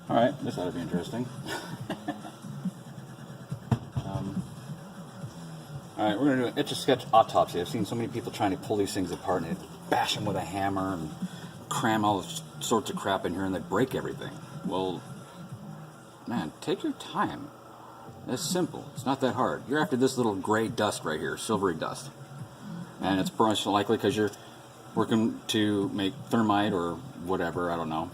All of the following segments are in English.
Alright, this ought to be interesting. Alright, we're going to do an Etch-a-Sketch autopsy. I've seen so many people trying to pull these things apart and they bash them with a hammer and cram all sorts of crap in here and they break everything. Well, man, take your time. It's simple. It's not that hard. You're after this little gray dust right here, silvery dust. And it's most likely because you're working to make thermite or whatever, I don't know.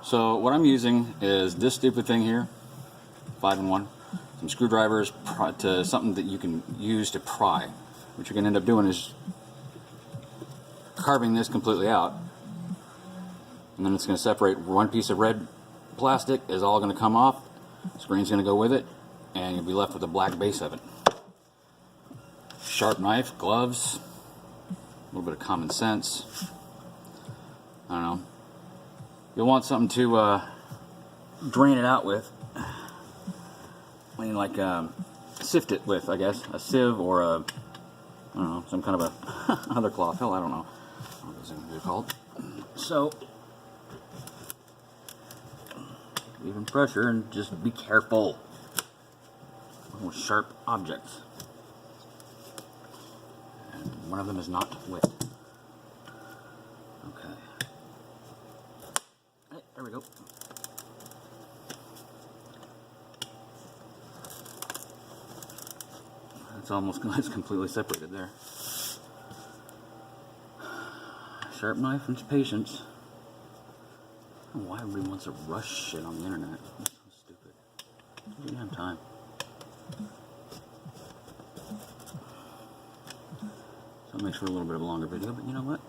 So what I'm using is this stupid thing here, 5-in-1, some screwdrivers to something that you can use to pry. What you're going to end up doing is carving this completely out, and then it's going to separate. One piece of red plastic is all going to come off, screen's going to go with it, and you'll be left with a black base of it. Sharp knife, gloves, a little bit of common sense. I don't know. You'll want something to drain it out with. I mean, like sift it with, I guess. A sieve or a, I don't know, some kind of a other cloth. Hell, I don't know what those things are called. So, even pressure and just be careful with sharp objects. And one of them is not wet. Okay. Hey, there we go. It's completely separated there. Sharp knife and patience. I don't know why everybody wants to rush shit on the internet. It's so stupid. You don't have time. So it makes for a little bit of a longer video, but you know what?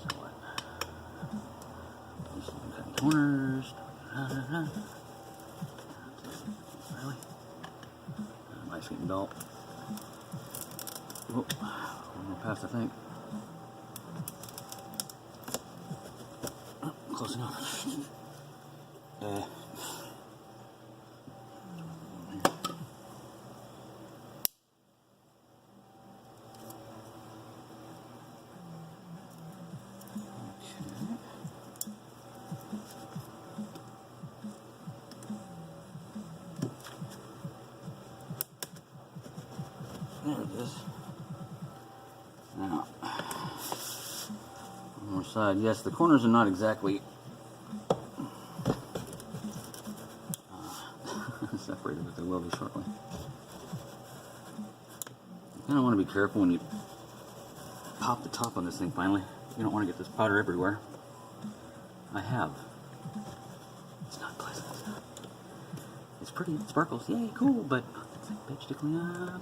So what? Just cutting corners. Really? Nice getting dull. Oh, one more pass, I think. Oh, close enough. There it is. Now, one more side. Yes, the corners are not exactly separated, but they will be shortly. You kind of want to be careful when you pop the top on this thing finally. You don't want to get this powder everywhere. I have. It's not pleasant. It's pretty, it sparkles, yay, cool, but it's like bitch to clean up.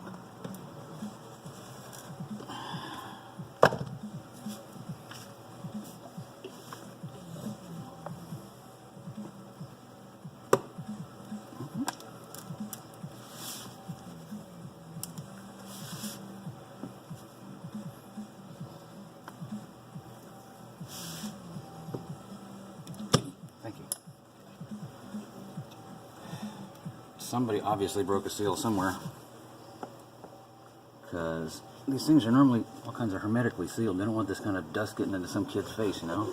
Thank you. Somebody obviously broke a seal somewhere, because these things are normally all kinds of hermetically sealed. They don't want this kind of dust getting into some kid's face, you know?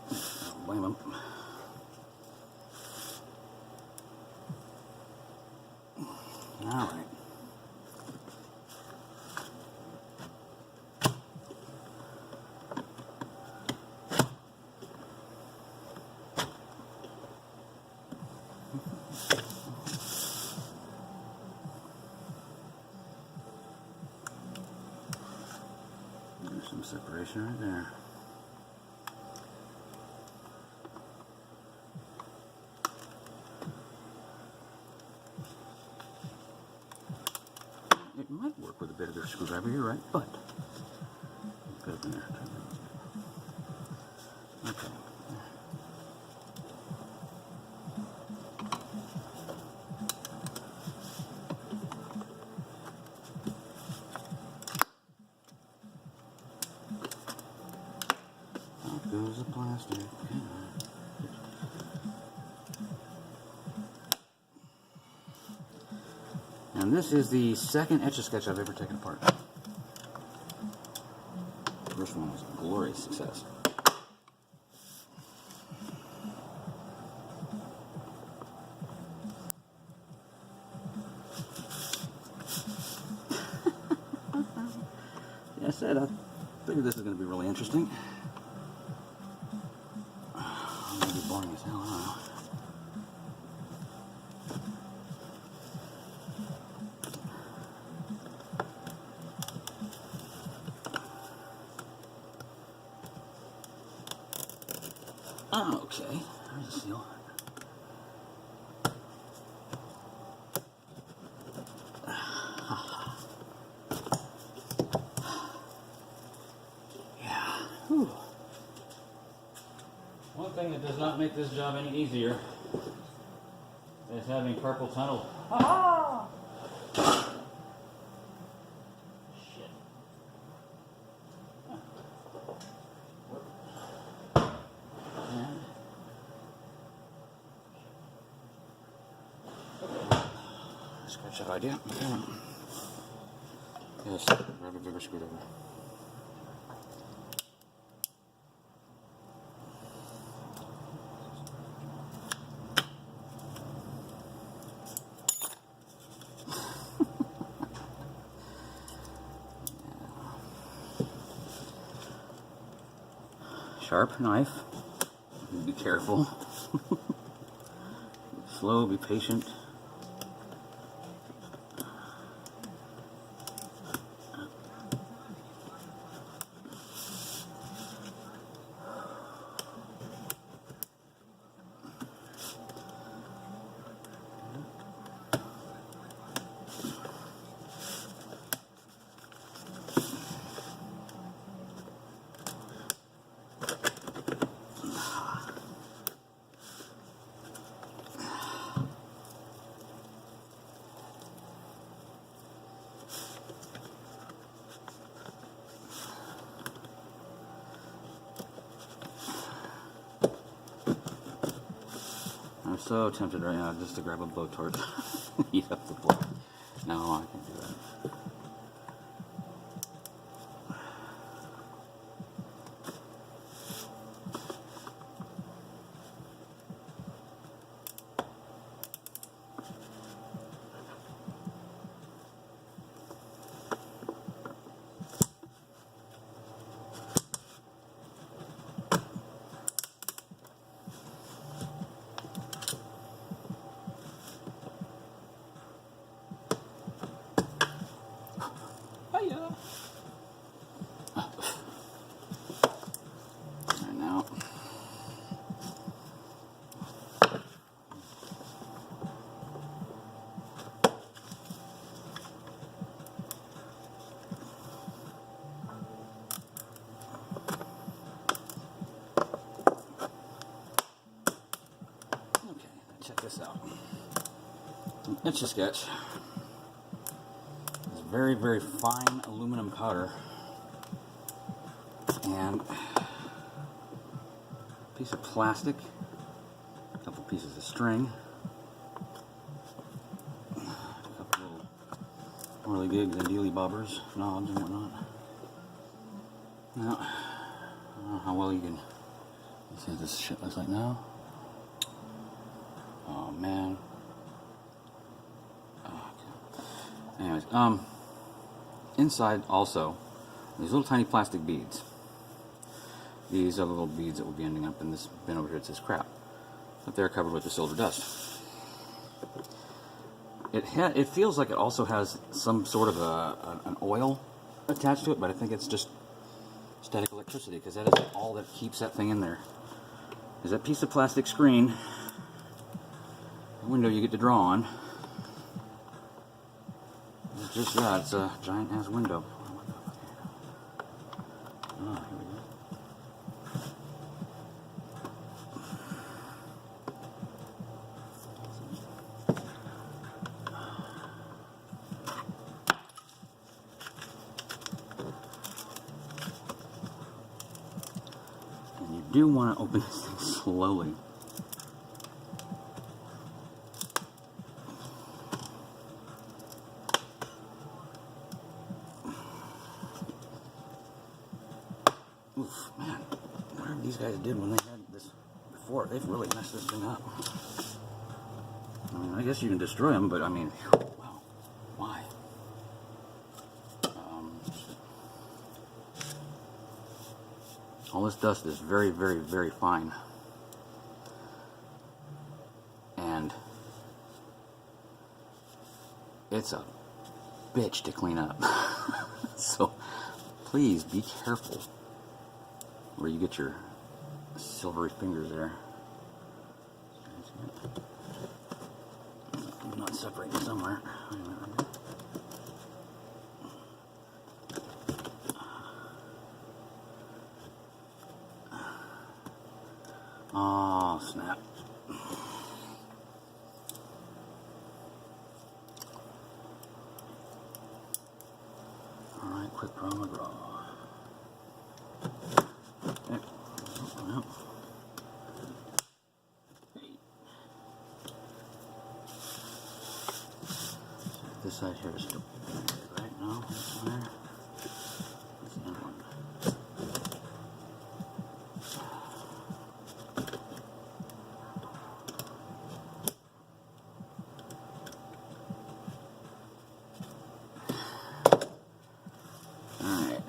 I don't blame them. All right. There's some separation right there. It might work with a bit of a screwdriver, you're right, but put it in there. Okay. Out goes the plastic. And this is the second Etch-a-Sketch I've ever taken apart. First one was a glorious success. Yeah, I said I figured this is going to be really interesting. I'm going to be boring as hell, huh? Okay, there's a seal. Yeah. Whew. One thing that does not make this job any easier is having carpal tunnel. Ha-ha! Shit. And scratch that idea. Yes, grab a bigger screwdriver. Sharp knife. Be careful. Slow, be patient. I'm so tempted right now just to grab a blowtorch, heat up the blood. No, I can't do that. Hiya. And now. Okay, check this out. Etch-a-Sketch. It's very, very fine aluminum powder and a piece of plastic, a couple pieces of string, a couple little whirligigs and dealy bobbers, knobs and whatnot. Now, I don't know how well you can see what this shit looks like now. Oh man. Okay. Anyways, inside also these little tiny plastic beads. These are the little beads that will be ending up in this bin over here. It says crap, but they're covered with the silver dust. It feels like it also has some sort of an oil attached to it, but I think it's just static electricity, because that is all that keeps that thing in there. Is that piece of plastic screen, the window you get to draw on. It's just that, it's a giant ass window. Oh, here we go. And you do want to open this thing slowly. Oof, man, whatever these guys did when they had this before, they've really messed this thing up. I mean, I guess you can destroy them, but I mean, wow, why? All this dust is very, very, very fine. And it's a bitch to clean up. So please be careful where you get your silvery fingers there. I'm not separating somewhere. Oh, snap. Alright, quick draw McGraw. Okay. Oh, this side here is still right now. This one there. That's the other one. Alright.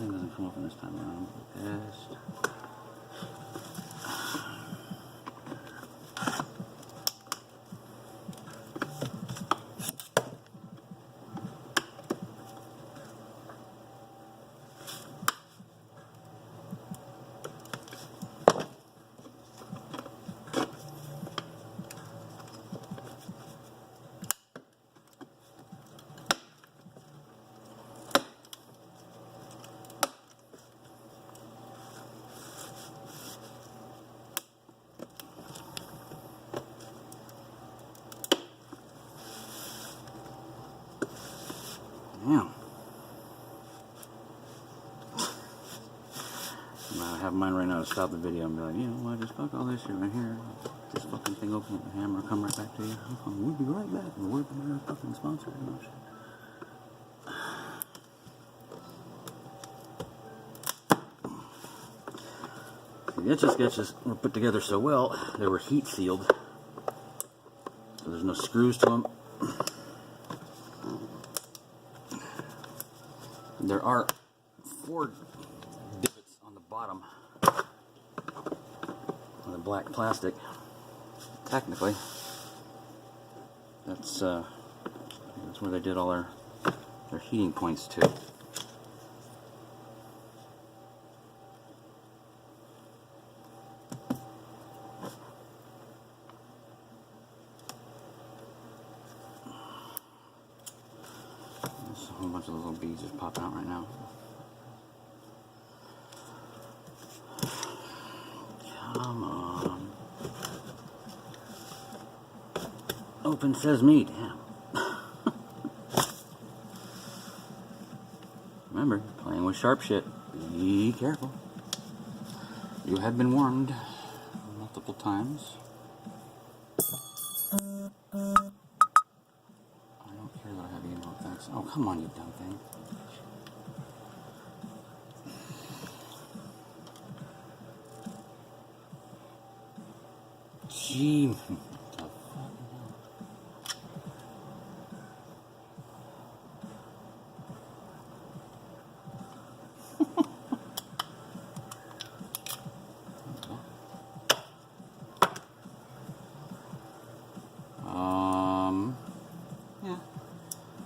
It doesn't come open this time around. Best. Yeah. I have mine right now to stop the video and be like, you know, I just fuck all this shit right here. This fucking thing open with the hammer, come right back to you. We'll be right back. And we're the fucking sponsor. The Etch-a-Sketches were put together so well, they were heat sealed. So there's no screws to them. There are 4 divots on the bottom of the black plastic. Technically, that's where they did all their heating points too. There's a whole bunch of little beads just popping out right now. Come on. Open sesame, damn. Remember, playing with sharp shit. Be careful. You have been warned multiple times. I don't care that I have email effects. Oh, come on, you dumb thing. Gee. Yeah.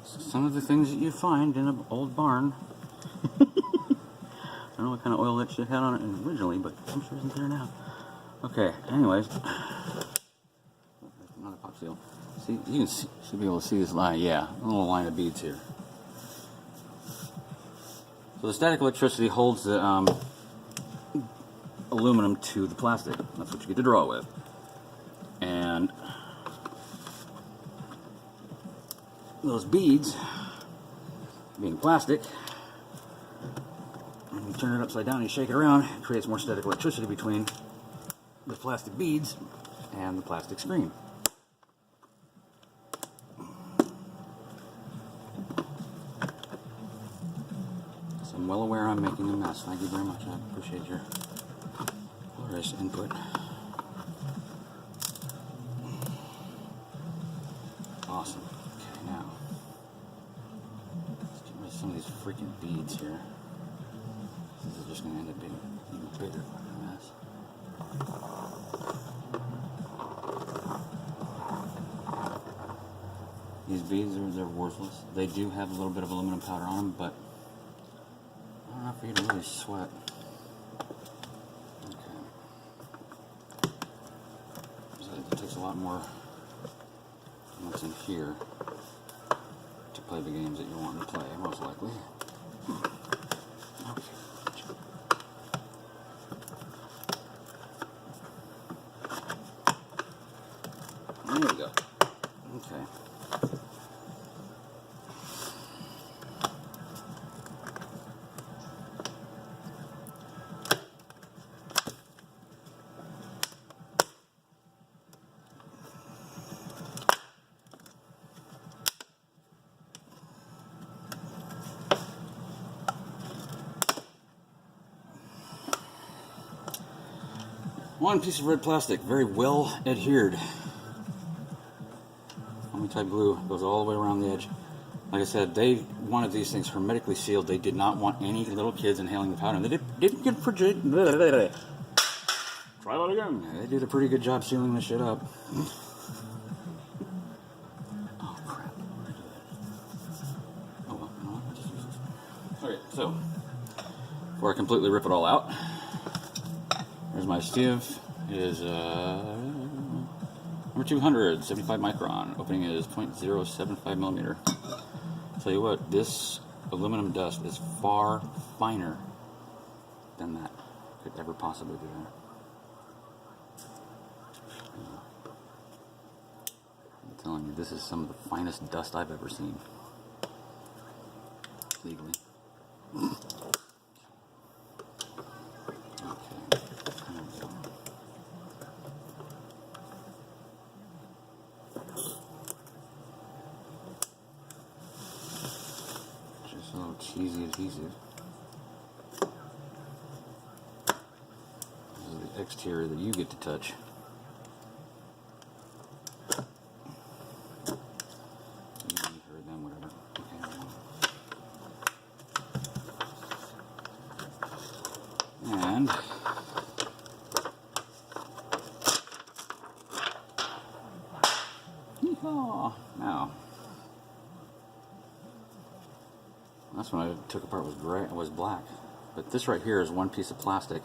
Some of the things that you find in an old barn. I don't know what kind of oil that shit had on it originally, but I'm sure isn't there now. Okay, anyways. Another pop seal. See, you should be able to see this line. Yeah, a little line of beads here. So the static electricity holds the aluminum to the plastic. That's what you get to draw with. And those beads, being plastic, when you turn it upside down and you shake it around, it creates more static electricity between the plastic beads and the plastic screen. So I'm well aware I'm making a mess. Thank you very much. I appreciate your glorious input. Awesome. Okay, now let's get rid of some of these freaking beads here. This is just going to end up being an even bigger mess. These beads they're worthless. They do have a little bit of aluminum powder on them, but not enough for you to really sweat. Okay. So it takes a lot more than what's in here to play the games that you're wanting to play, most likely. Okay. There we go. Okay. One piece of red plastic, very well adhered. Type glue goes all the way around the edge. Like I said, they wanted these things hermetically sealed. They did not want any little kids inhaling the powder. And they didn't get pretty. Try that again. They did a pretty good job sealing this shit up. Oh crap! Oh well, you know what? I'll just use this. Okay, so before I completely rip it all out, here's my sieve. It is number 200, 75 micron. Opening is 0.075 millimeter. Tell you what, this aluminum dust is far finer than that could ever possibly be there. I'm telling you, this is some of the finest dust I've ever seen. Legally. Just a little cheesy adhesive. This is the exterior that you get to touch. And now, that's when I took apart was black, but this right here is one piece of plastic.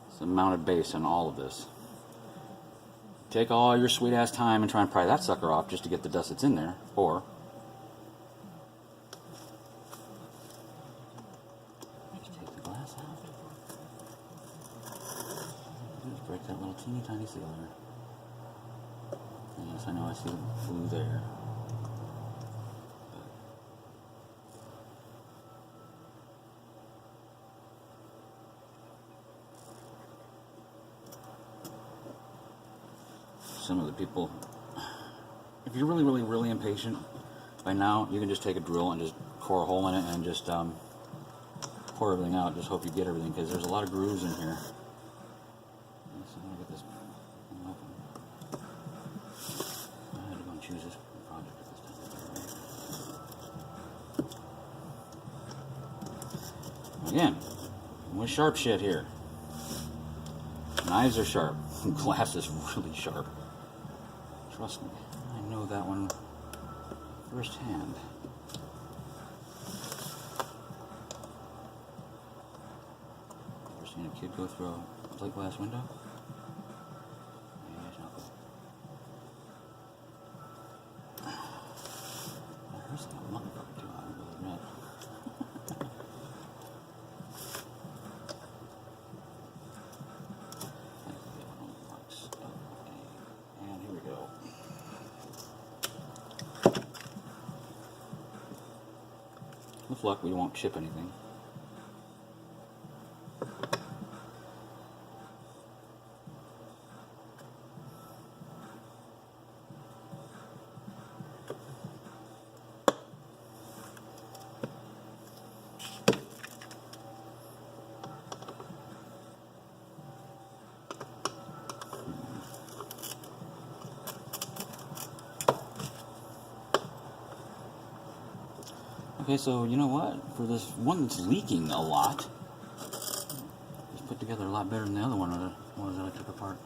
It's a mounted base on all of this. Take all your sweet ass time and try and pry that sucker off just to get the dust that's in there, or just take the glass out. Just break that little teeny tiny seal there. And yes, I know I see the blue there. Some of the people, if you're really, really, really impatient, by now you can just take a drill and just core a hole in it and just pour everything out. Just hope you get everything, because there's a lot of grooves in here. So I'm gonna get this thing open. I had to go and choose this project at this time. Again, with sharp shit here. Knives are sharp. Glass is really sharp. Trust me, I know that one firsthand. Ever seen a kid go through a plate glass window? Yeah, it's not good. There's that motherfucker too, I will admit. And here we go. With luck, we won't chip anything. Okay, so you know what? For this one that's leaking a lot, it's put together a lot better than the other one that I took apart.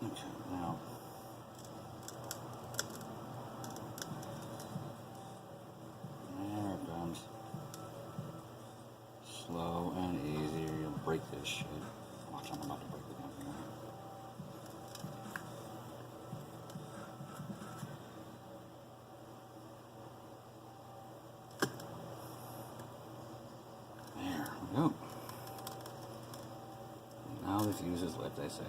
Okay, now. There it comes. Slow and easy, or you'll break this shit. Watch, I'm about to break the damn thing. There we go. Now the fuse is lit, they say.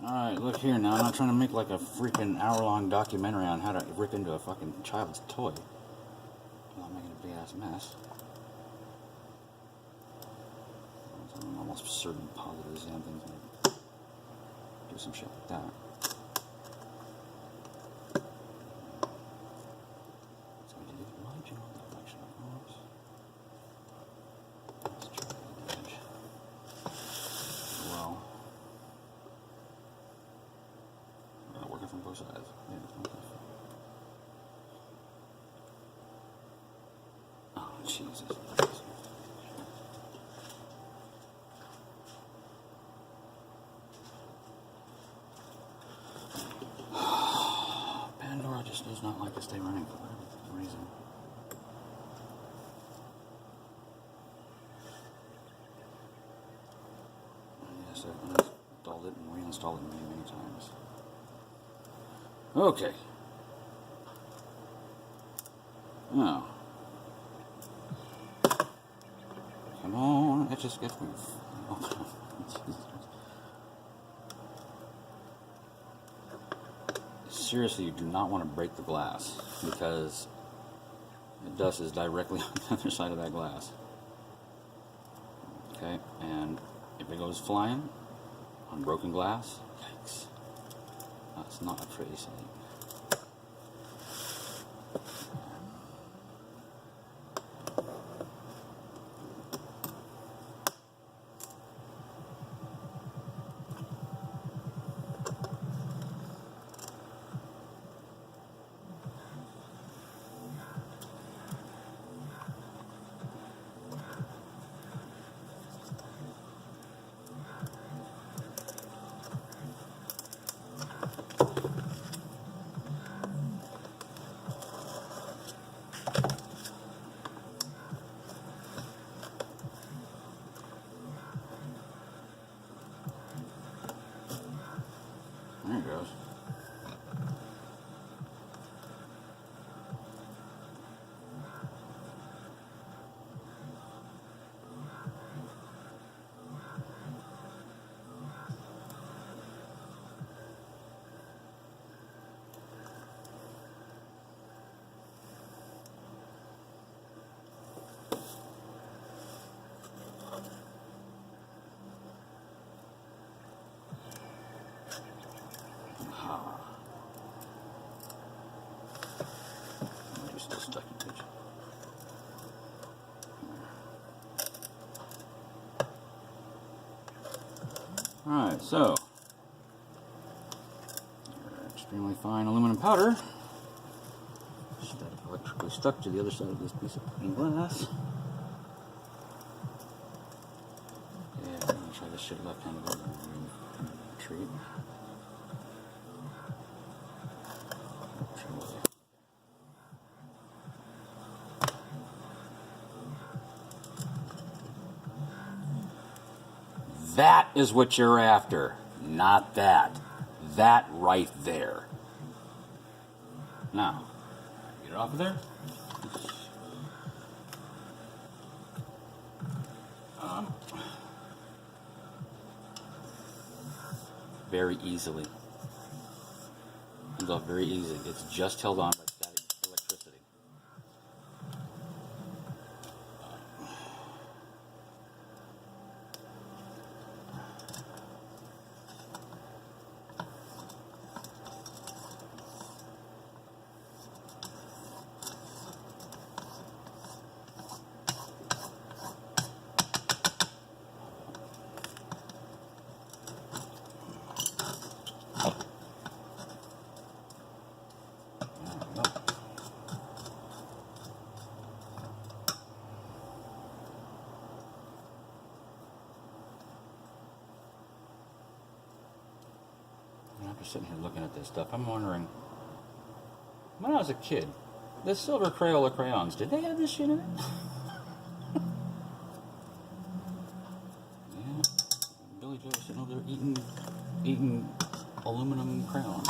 Alright, look here now. I'm not trying to make like a freaking hour-long documentary on how to rip into a fucking child's toy. Without making a big-ass mess. I'm almost certain positive this damn thing's gonna do some shit like that. So I did the original deflection, of course. Let's try the edge. Well. Working from both sides. Yeah, oh, Jesus. Pandora just does not like to stay running for whatever reason. Yes, I've installed it and reinstalled it many, many times. Okay. Now. Come on, Etch-a-Sketch move. Oh, seriously, you do not want to break the glass because the dust is directly on the other side of that glass. Okay, and if it goes flying on broken glass, yikes. That's not a pretty sight. There it goes. Still stuck in pitch. Alright, so extremely fine aluminum powder electrically stuck to the other side of this piece of glass. Yeah, I'm gonna try this shit left-handed treat. That is what you're after, not that. That right there. Now, get it off of there. Very easily. Comes off very easily. It's just held on by static electricity. After sitting here looking at this stuff, I'm wondering, when I was a kid, the silver Crayola crayons, did they have this shit in it? Yeah, Billy Joe was sitting over there eating aluminum crayons.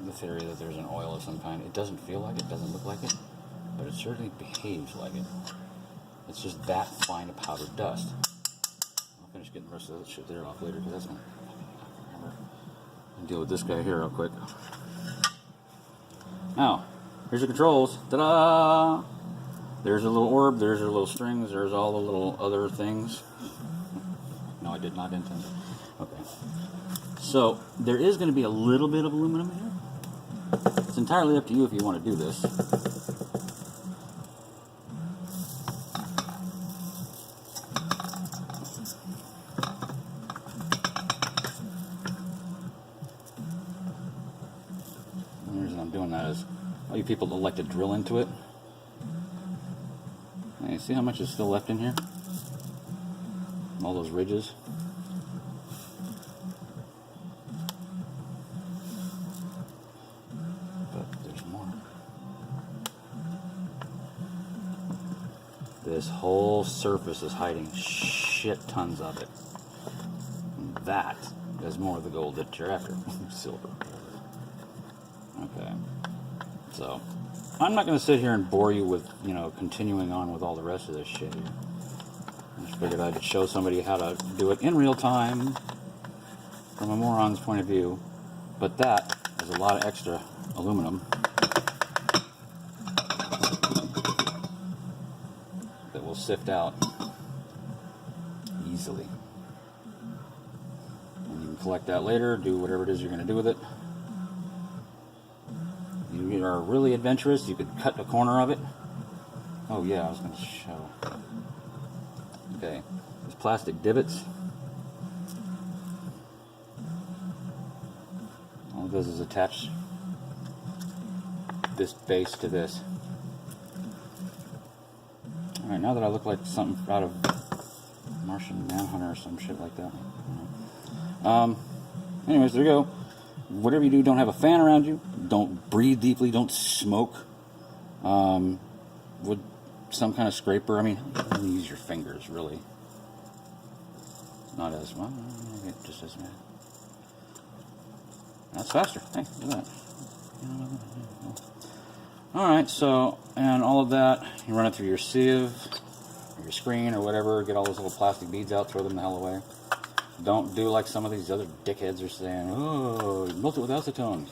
The theory that there's an oil of some kind. It doesn't feel like it, doesn't look like it, but it certainly behaves like it. It's just that fine a powdered dust. I'll finish getting the rest of that shit there off later because that's going to deal with this guy here real quick. Now, here's your controls. Ta-da! There's a little orb, there's your little strings, there's all the little other things. No, I did not intend it. Okay. So, there is going to be a little bit of aluminum here. It's entirely up to you if you want to do this. The reason I'm doing that is all you people that like to drill into it. Now, you see how much is still left in here? All those ridges. This whole surface is hiding shit tons of it. And that is more of the gold that you're after. Silver. Okay. So, I'm not going to sit here and bore you with, continuing on with all the rest of this shit here. I just figured I'd show somebody how to do it in real time from a moron's point of view. But that is a lot of extra aluminum that will sift out easily. And you can collect that later, do whatever it is you're going to do with it. You are really adventurous, you could cut the corner of it. Oh yeah, I was going to show. Okay, there's plastic divots. All it does is attach this base to this. Alright, now that I look like something out of Martian Manhunter or some shit like that. Anyways, there you go. Whatever you do, don't have a fan around you. Don't breathe deeply. Don't smoke. With some kind of scraper. I mean, you use your fingers, really. Not as well. Maybe just as bad. That's faster. Hey, look at that. Alright, so, and all of that, you run it through your sieve, or your screen, or whatever, get all those little plastic beads out, throw them the hell away. Don't do like some of these other dickheads are saying, oh, you melt it with acetone.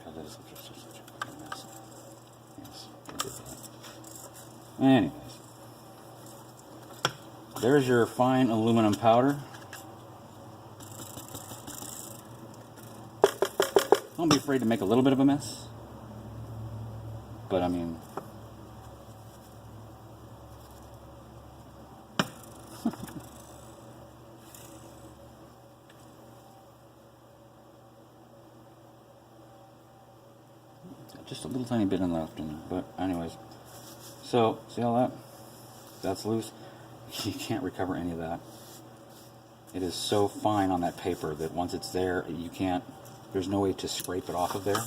God, that is such a fucking mess. Yes, I did that. Anyways. There's your fine aluminum powder. Don't be afraid to make a little bit of a mess. But I mean, just a little tiny bit in left, but anyways. So, see all that? That's loose. You can't recover any of that. It is so fine on that paper that once it's there, you can't There's no way to scrape it off of there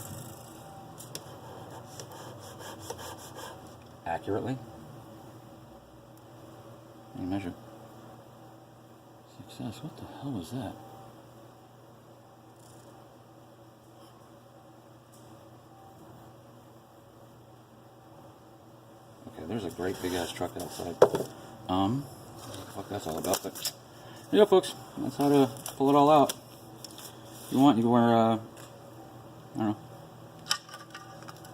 accurately. Let me measure. Success. What the hell was that? Okay, there's a great big ass truck outside. Fuck that's all about, but there you go, folks. That's how to pull it all out. If you want, you can wear I don't know,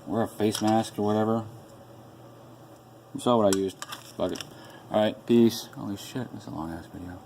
wear a face mask or whatever. You saw what I used. Fuck it. Alright, peace. Holy shit, that's a long ass video.